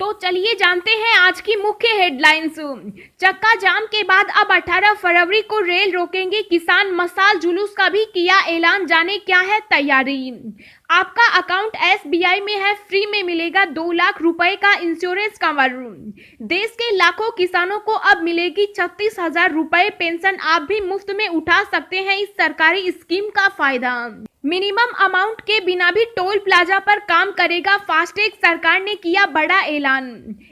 तो चलिए जानते हैं आज की मुख्य हेडलाइंस। चक्का जाम के बाद अब 18 फरवरी को रेल रोकेंगे किसान, मशाल जुलूस का भी किया ऐलान, जाने क्या है तैयारी। आपका अकाउंट एसबीआई में है, फ्री में मिलेगा 2 लाख रुपए का इंश्योरेंस कवर। देश के लाखों किसानों को अब मिलेगी 36,000 रुपए पेंशन, आप भी मुफ्त में उठा सकते हैं इस सरकारी स्कीम का फायदा। मिनिमम अमाउंट के बिना भी टोल प्लाजा पर काम करेगा फास्टैग, सरकार ने किया बड़ा ऐलान।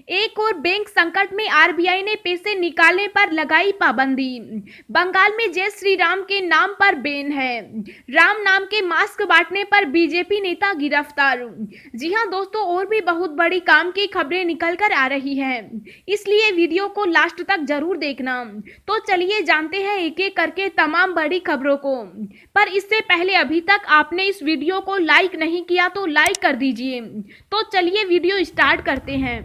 एक और बैंक संकट में, आरबीआई ने पैसे निकालने पर लगाई पाबंदी। बंगाल में जय श्री राम के नाम पर बैन है। राम नाम के मास्क बांटने पर बीजेपी नेता गिरफ्तार। जी हां दोस्तों, और भी बहुत बड़ी काम की खबरें निकल कर आ रही हैं, इसलिए वीडियो को लास्ट तक जरूर देखना। तो चलिए जानते हैं एक एक करके तमाम बड़ी खबरों को। पर इससे पहले अभी तक आपने इस वीडियो को लाइक नहीं किया तो लाइक कर दीजिए। तो चलिए वीडियो स्टार्ट करते हैं।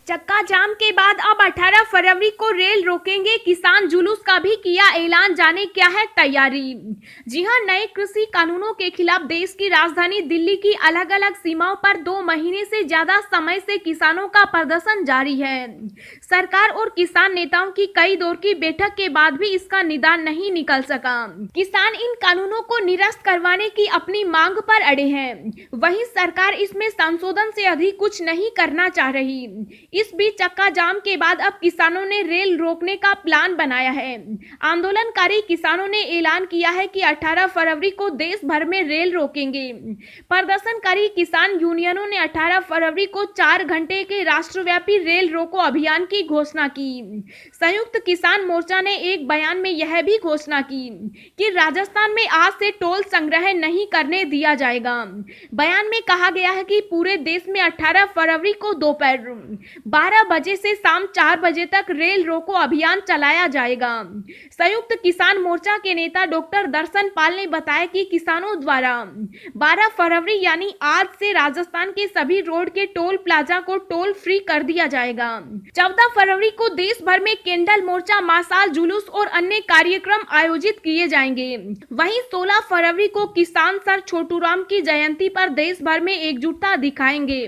चक्का जाम के बाद अब 18 फरवरी को रेल रोकेंगे किसान, जुलूस का भी किया ऐलान, जाने क्या है तैयारी। जी हां, नए कृषि कानूनों के खिलाफ देश की राजधानी दिल्ली की अलग अलग सीमाओं पर 2 महीने से ज्यादा समय से किसानों का प्रदर्शन जारी है। सरकार और किसान नेताओं की कई दौर की बैठक के बाद भी इसका निदान नहीं निकल सका। किसान इन कानूनों को निरस्त करवाने की अपनी मांग पर अड़े हैं, वहीं सरकार इसमें संशोधन से अधिक कुछ नहीं करना चाह रही। इस बीच चक्का जाम के बाद अब किसानों ने रेल रोकने का प्लान बनाया है। आंदोलनकारी किसानों ने ऐलान किया है कि 18 फरवरी को देश भर में रेल रोकेंगे। प्रदर्शनकारी किसान यूनियनों ने 18 फरवरी को 4 घंटे के राष्ट्रव्यापी रेल रोको अभियान की घोषणा की। संयुक्त किसान मोर्चा ने एक बयान में यह भी घोषणा की कि राजस्थान में आज से टोल संग्रह नहीं करने दिया जाएगा। बयान में कहा गया है कि पूरे देश में 18 फरवरी को दोपहर 12 बजे से शाम 4 बजे तक रेल रोको अभियान चलाया जाएगा। संयुक्त किसान मोर्चा के नेता डॉक्टर दर्शन पाल ने बताया कि किसानों द्वारा 12 फरवरी यानी आज से राजस्थान के सभी रोड के टोल प्लाजा को टोल फ्री कर दिया जाएगा। 14 फरवरी को देश भर में कैंडल मोर्चा, मशाल जुलूस और अन्य कार्यक्रम आयोजित किए जाएंगे। वहीं 16 फरवरी को किसान सर छोटूराम की जयंती पर देश भर में एकजुटता दिखाएंगे।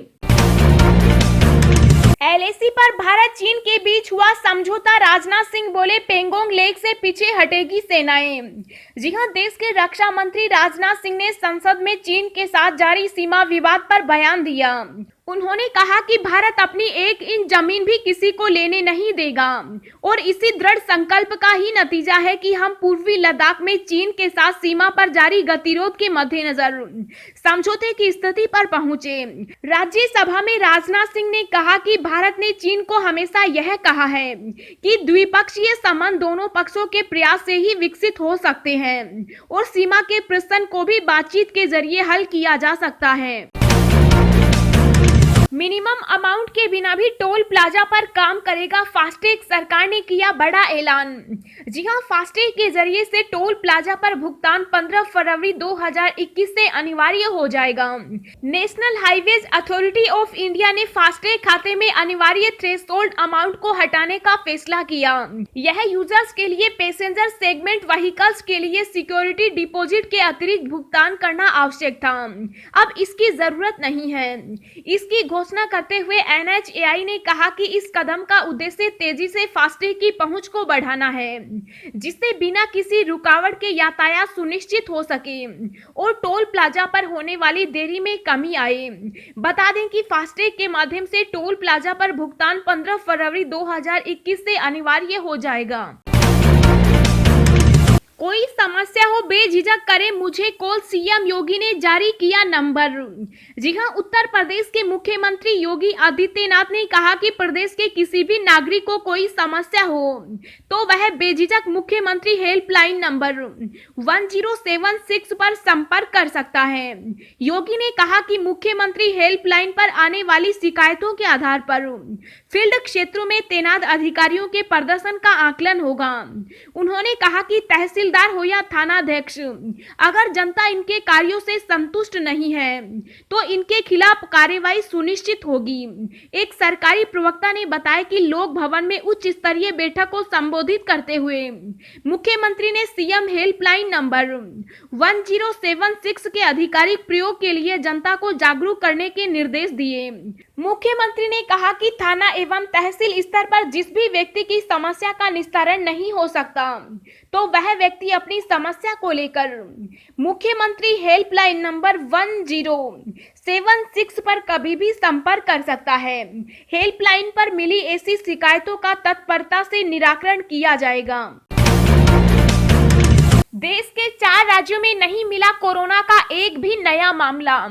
एलएसी पर भारत चीन के बीच हुआ समझौता, राजनाथ सिंह बोले पेंगोंग लेक से पीछे हटेगी सेनाएं। जी हां, देश के रक्षा मंत्री राजनाथ सिंह ने संसद में चीन के साथ जारी सीमा विवाद पर बयान दिया। उन्होंने कहा कि भारत अपनी 1 इंच जमीन भी किसी को लेने नहीं देगा और इसी दृढ़ संकल्प का ही नतीजा है कि हम पूर्वी लद्दाख में चीन के साथ सीमा पर जारी गतिरोध के मद्देनजर समझौते की स्थिति पर पहुंचे। राज्यसभा में राजनाथ सिंह ने कहा कि भारत ने चीन को हमेशा यह कहा है कि द्विपक्षीय संबंध दोनों पक्षों के प्रयास से ही विकसित हो सकते हैं और सीमा के प्रश्न को भी बातचीत के जरिए हल किया जा सकता है। मिनिमम अमाउंट के बिना भी टोल प्लाजा पर काम करेगा फास्टैग, सरकार ने किया बड़ा ऐलान। जी हां, फास्टैग के जरिए से टोल प्लाजा पर भुगतान 15 फरवरी 2021 से अनिवार्य हो जाएगा। National highways authority of India ने फास्टैग खाते में अनिवार्य थ्रेशोल्ड अमाउंट को हटाने का फैसला किया। यह यूजर्स के लिए पैसेंजर सेगमेंट व्हीकल्स के लिए सिक्योरिटी डिपॉजिट के अतिरिक्त भुगतान करना आवश्यक था, अब इसकी जरूरत नहीं है। इसकी घोषणा करते हुए एनएचएआई ने कहा कि इस कदम का उद्देश्य तेजी से फास्टैग की पहुंच को बढ़ाना है, जिससे बिना किसी रुकावट के यातायात सुनिश्चित हो सके और टोल प्लाजा पर होने वाली देरी में कमी आए। बता दें कि फास्टैग के माध्यम से टोल प्लाजा पर भुगतान 15 फरवरी 2021 से अनिवार्य हो जाएगा। कोई समस्या हो बेझिझक करें मुझे कॉल, सीएम योगी ने जारी किया नंबर। जी हां, उत्तर प्रदेश के मुख्यमंत्री योगी आदित्यनाथ ने कहा कि प्रदेश के किसी भी नागरिक को कोई समस्या हो तो वह बेझिझक मुख्यमंत्री हेल्पलाइन नंबर 1076 पर संपर्क कर सकता है। योगी ने कहा कि मुख्यमंत्री हेल्पलाइन पर आने वाली शिकायतों के आधार पर फील्ड क्षेत्रों में तैनात अधिकारियों के प्रदर्शन का आकलन होगा। उन्होंने कहा कि तहसील तहसीलदार हो या थानाध्यक्ष, अगर जनता इनके कार्यों से संतुष्ट नहीं है तो इनके खिलाफ कार्रवाई सुनिश्चित होगी। एक सरकारी प्रवक्ता ने बताया कि लोक भवन में उच्च स्तरीय बैठक को संबोधित करते हुए मुख्यमंत्री ने सीएम हेल्पलाइन नंबर 1076 के आधिकारिक प्रयोग के लिए जनता को जागरूक करने के निर्देश दिए। मुख्यमंत्री ने कहा कि थाना एवं तहसील स्तर पर जिस भी व्यक्ति की समस्या का निस्तारण नहीं हो सकता तो वह व्यक्ति अपनी समस्या को लेकर मुख्यमंत्री हेल्पलाइन नंबर 1076 पर कभी भी संपर्क कर सकता है। हेल्पलाइन पर मिली ऐसी शिकायतों का तत्परता से निराकरण किया जाएगा। देश के 4 राज्यों में नहीं मिला कोरोना का एक भी नया मामला।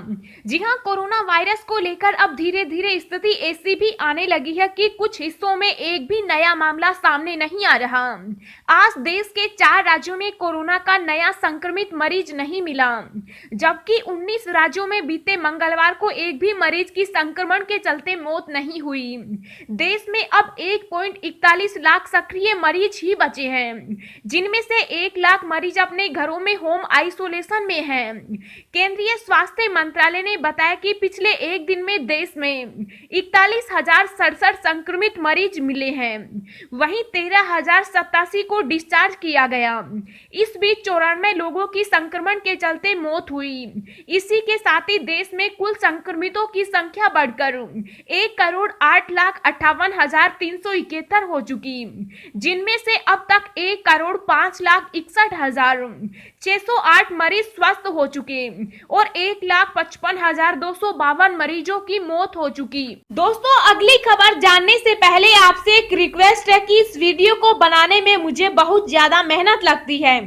जी हां, कोरोना वायरस को लेकर अब धीरे धीरे स्थिति ऐसी भी आने लगी है कि कुछ हिस्सों में एक भी नया मामला सामने नहीं आ रहा। आज देश के 4 राज्यों में कोरोना का नया संक्रमित मरीज नहीं मिला, जबकि 19 राज्यों में बीते मंगलवार को एक भी मरीज की संक्रमण के चलते मौत नहीं हुई। देश में अब 1.41 लाख सक्रिय मरीज ही बचे हैं, जिनमें से 1 लाख मरीज अपने घरों में होम आइसोलेशन में हैं। केंद्रीय स्वास्थ्य मंत्रालय ने बताया कि पिछले एक दिन में देश में 41,067 संक्रमित मरीज मिले हैं, वहीं 13,087 को डिस्चार्ज किया गया। इस बीच 94 लोगों की संक्रमण के चलते मौत हुई। इसी के साथ ही देश में कुल संक्रमितों की संख्या बढ़कर 1,08,58,371 हो चुकी, जिनमें से अब तक 1,05,61,608 मरीज स्वस्थ हो चुके और 1,55,252 मरीजों की मौत हो चुकी। दोस्तों, अगली खबर जानने से पहले आपसे एक रिक्वेस्ट है कि इस वीडियो को बनाने में मुझे बहुत ज्यादा मेहनत लगती है,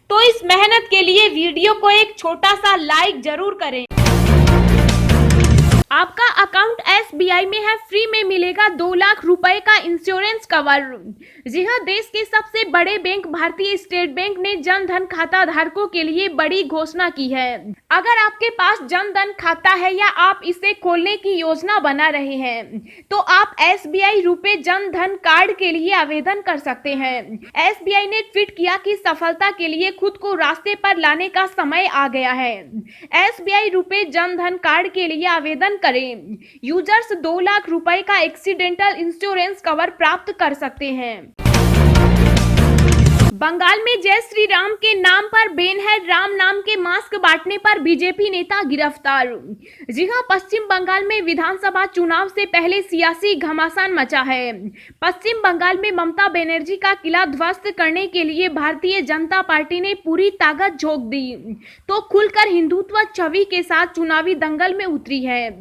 तो इस मेहनत के लिए वीडियो को एक छोटा सा लाइक जरूर करें। आपका अकाउंट SBI में है, फ्री में मिलेगा 2 लाख रुपए का इंश्योरेंस कवर। जी हां, देश के सबसे बड़े बैंक भारतीय स्टेट बैंक ने जन धन खाता धारकों के लिए बड़ी घोषणा की है। अगर आपके पास जन धन खाता है या आप इसे खोलने की योजना बना रहे हैं तो आप SBI रुपए जन धन कार्ड के लिए आवेदन कर सकते हैं। SBI ने ट्वीट किया कि सफलता के लिए खुद को रास्ते पर लाने का समय आ गया है। SBI रुपए जन धन कार्ड के लिए आवेदन करें। यूजर्स 2 लाख रुपए का एक्सीडेंटल इंश्योरेंस कवर प्राप्त कर सकते हैं। बंगाल में जय श्री राम के नाम पर बैन है, राम नाम के मास्क बांटने पर बीजेपी नेता गिरफ्तार। जी हां, पश्चिम बंगाल में विधानसभा चुनाव से पहले सियासी घमासान मचा है। पश्चिम बंगाल में ममता बनर्जी का किला ध्वस्त करने के लिए भारतीय जनता पार्टी ने पूरी ताकत झोंक दी तो खुलकर हिंदुत्व छवि के साथ चुनावी दंगल में उतरी है।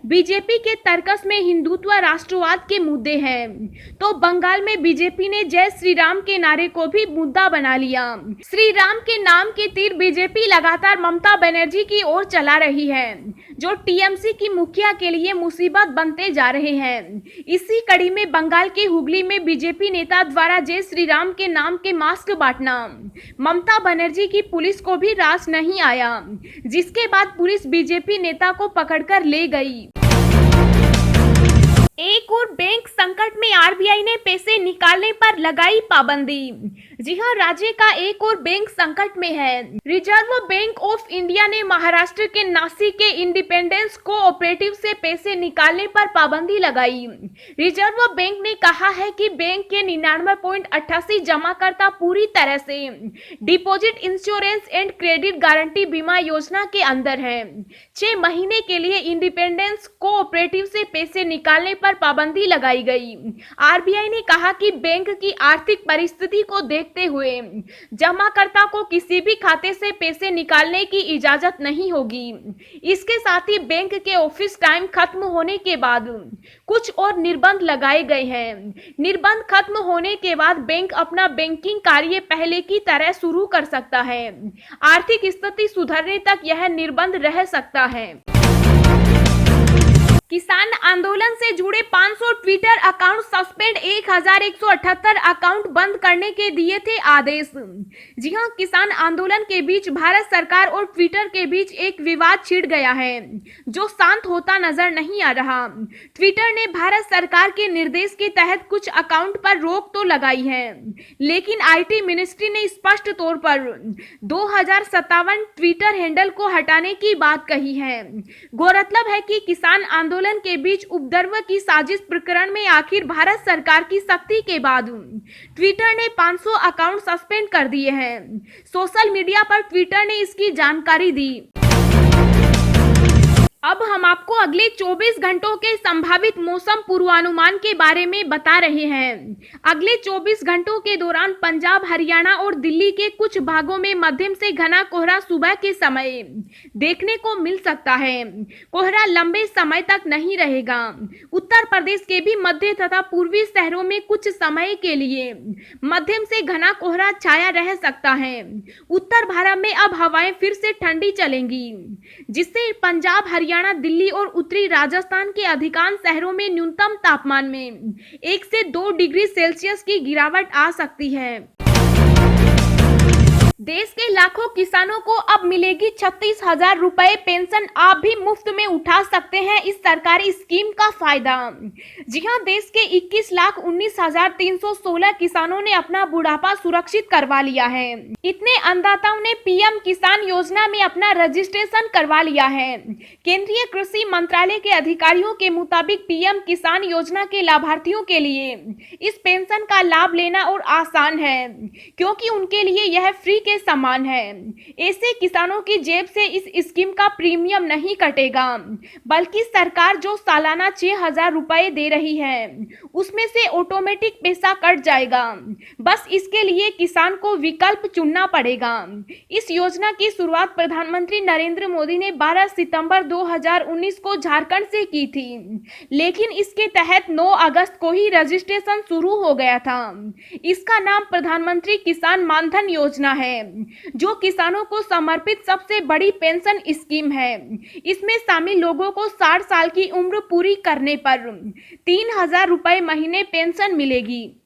बीजेपी के तर्कस में हिंदुत्व राष्ट्रवाद के मुद्दे हैं तो बंगाल में बीजेपी ने जय श्री राम के नारे को भी मुद्दा बना लिया। श्री राम के नाम के तीर बीजेपी लगातार ममता बनर्जी की ओर चला रही है, जो टीएमसी की मुखिया के लिए मुसीबत बनते जा रहे हैं। इसी कड़ी में बंगाल के हुगली में बीजेपी नेता द्वारा जय श्री राम के नाम के मास्क बांटना ममता बनर्जी की पुलिस को भी रास नहीं आया, जिसके बाद पुलिस बीजेपी नेता को पकड़कर ले गई। एक और बैंक संकट में आरबीआई ने पैसे निकालने पर लगाई पाबंदी। जी हां, राज्य का एक और बैंक संकट में है। रिजर्व बैंक ऑफ इंडिया ने महाराष्ट्र के नासिक के इंडिपेंडेंस कोऑपरेटिव से पैसे निकालने पर पाबंदी लगाई। रिजर्व बैंक ने कहा है कि बैंक के 99.88 जमाकर्ता पूरी तरह से deposit insurance and credit guarantee बीमा योजना के अंदर है। 6 महीने के लिए इंडिपेंडेंस कोऑपरेटिव से पैसे निकालने पर पाबंदी लगाई गई। आरबीआई ने कहा कि बैंक की आर्थिक परिस्थिति को देखते हुए जमाकर्ता को किसी भी खाते से पैसे निकालने की इजाजत नहीं होगी। इसके साथ ही बैंक के ऑफिस टाइम खत्म होने के बाद कुछ और निर्बंध लगाए गए हैं। निर्बंध खत्म होने के बाद बैंक अपना बैंकिंग कार्य पहले की तरह शुरू कर सकता है। आर्थिक स्थिति सुधरने तक यह निर्बंध रह सकता है। किसान आंदोलन से जुड़े 500 ट्विटर अकाउंट सस्पेंड, 1178 अकाउंट बंद करने के दिए थे आदेश। जी हां, किसान आंदोलन के बीच भारत सरकार और ट्विटर के बीच एक विवाद छिड़ गया है जो शांत होता नजर नहीं आ रहा। ट्विटर ने भारत सरकार के निर्देश के तहत कुछ अकाउंट पर रोक तो लगाई है, लेकिन आईटी मिनिस्ट्री ने स्पष्ट तौर पर 2057 ट्विटर हैंडल को हटाने की बात कही है। गौरतलब है कि किसान आंदोलन के बीच उपद्रव की साजिश प्रकरण में आखिर भारत सरकार की सख्ती के बाद ट्विटर ने 500 अकाउंट सस्पेंड कर दिए हैं। सोशल मीडिया पर ट्विटर ने इसकी जानकारी दी। अब हम आपको अगले 24 घंटों के संभावित मौसम पूर्वानुमान के बारे में बता रहे हैं। अगले 24 घंटों के दौरान पंजाब, हरियाणा और दिल्ली के कुछ भागों में मध्यम से घना कोहरा सुबह के समय देखने को मिल सकता है। कोहरा लंबे समय तक नहीं रहेगा। उत्तर प्रदेश के भी मध्य तथा पूर्वी शहरों में कुछ समय के लिए मध्यम से घना कोहरा छाया रह सकता है। उत्तर भारत में अब हवाएं फिर से ठंडी चलेंगी, जिससे पंजाब, हरियाणा, दिल्ली और उत्तरी राजस्थान के अधिकांश शहरों में न्यूनतम तापमान में 1 से 2 डिग्री सेल्सियस की गिरावट आ सकती है। देश के लाखों किसानों को अब मिलेगी 36,000 रुपए पेंशन। आप भी मुफ्त में उठा सकते हैं इस सरकारी स्कीम का फायदा। जी हां, देश के 21,19,316 किसानों ने अपना बुढ़ापा सुरक्षित करवा लिया है। इतने अन्नदाताओं ने पीएम किसान योजना में अपना रजिस्ट्रेशन करवा लिया है। केंद्रीय कृषि मंत्रालय के अधिकारियों के मुताबिक पीएम किसान योजना के लाभार्थियों के लिए इस पेंशन का लाभ लेना और आसान है, क्योंकि उनके लिए यह फ्री के समान है। ऐसे किसानों की जेब से इस स्कीम का प्रीमियम नहीं कटेगा, बल्कि सरकार जो सालाना 6,000 रुपए दे रही है उसमें से ऑटोमेटिक पैसा कट जाएगा। बस इसके लिए किसान को विकल्प चुनना पड़ेगा। इस योजना की शुरुआत प्रधानमंत्री नरेंद्र मोदी ने 12 सितंबर 2019 को झारखंड से की थी, लेकिन इसके तहत 9 अगस्त को ही रजिस्ट्रेशन शुरू हो गया था। इसका नाम प्रधानमंत्री किसान मानधन योजना है, जो किसानों को समर्पित सबसे बड़ी पेंशन स्कीम है। इसमें शामिल लोगों को 60 साल की उम्र पूरी करने पर 3,000 रुपए महीने पेंशन मिलेगी।